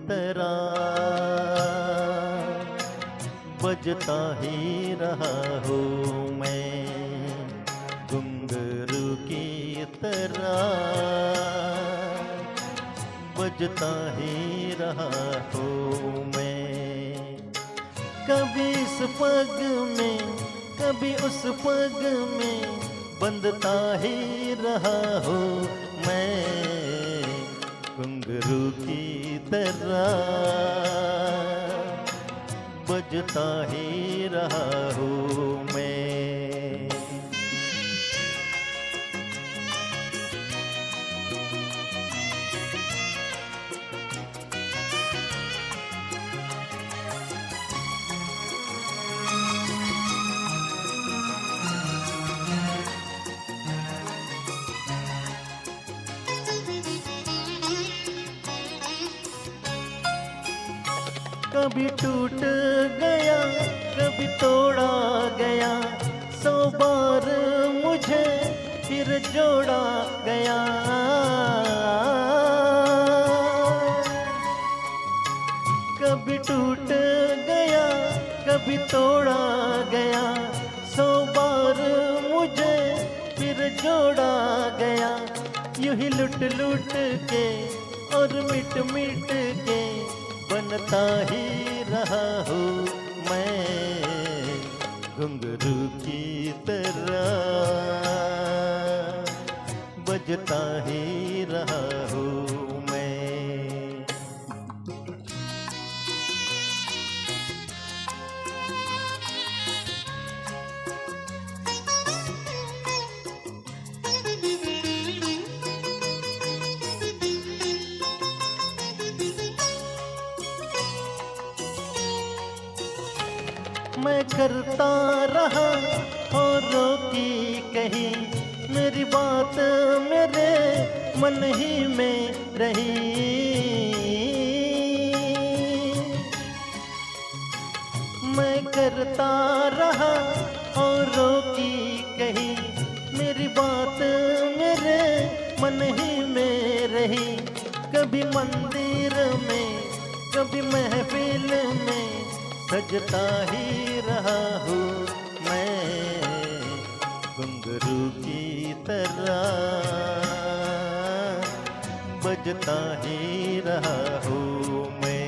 तरह बजता ही रहा हूँ मैं, घुंघरू की तरह बजता ही रहा हूँ मैं। कभी इस पग में कभी उस पग में बंधता ही रहा हूँ मैं, घुंघरू की तरह बजता ही रहा हूँ मैं। कभी टूट गया कभी तोड़ा गया, 100 बार मुझे फिर जोड़ा गया। कभी टूट गया कभी तोड़ा गया, 100 बार मुझे फिर जोड़ा गया। यूं ही लुट लुट के और मिट मिट के बनता ही रहा हूँ मैं, घुंघरू की तरह बजता ही रहा हूँ मैं। मैं करता रहा औरों की कही, मेरी बात मेरे मन ही में रही। मैं करता रहा औरों की कही, मेरी बात मेरे मन ही में रही। कभी मंदिर में कभी महफिल में सजता ही रहा हूँ मैं, घुंघरू की तरह बजता ही रहा हूँ मैं।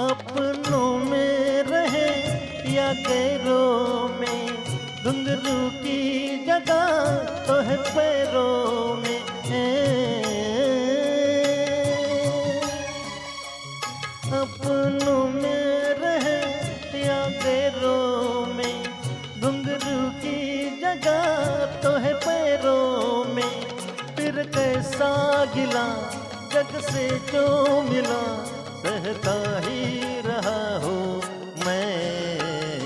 अपनों में रहे या गैरों में, घुंघरू की जगह तो है पैरों में। अपनों में रहे या गैरों में, घुंघरू की जगह तो है पैरों में। फिर कैसा गिला जग से जो मिला, सहता ही रहा हूँ मैं,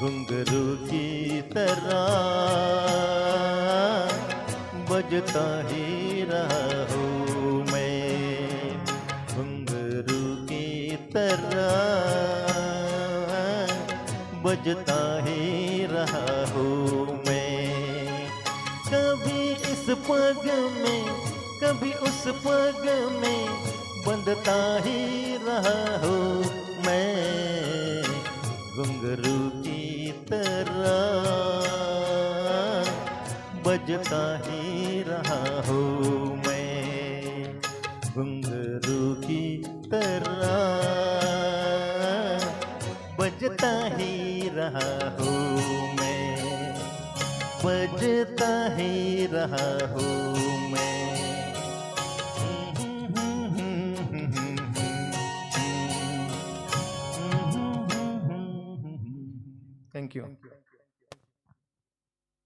घुंघरू की तरह बजता ही रहा हूँ मैं, घुंघरू की तरह बजता ही रहा हूँ मैं। कभी इस पग में कभी उस पग में बंधता ही रहा हूँ मैं, घुंघरू की तरह बजता ही रहा हूँ मैं, घुंघरू की तरह बजता ही रहा हूँ मैं, बजता ही रहा हूँ मैं। Thank you.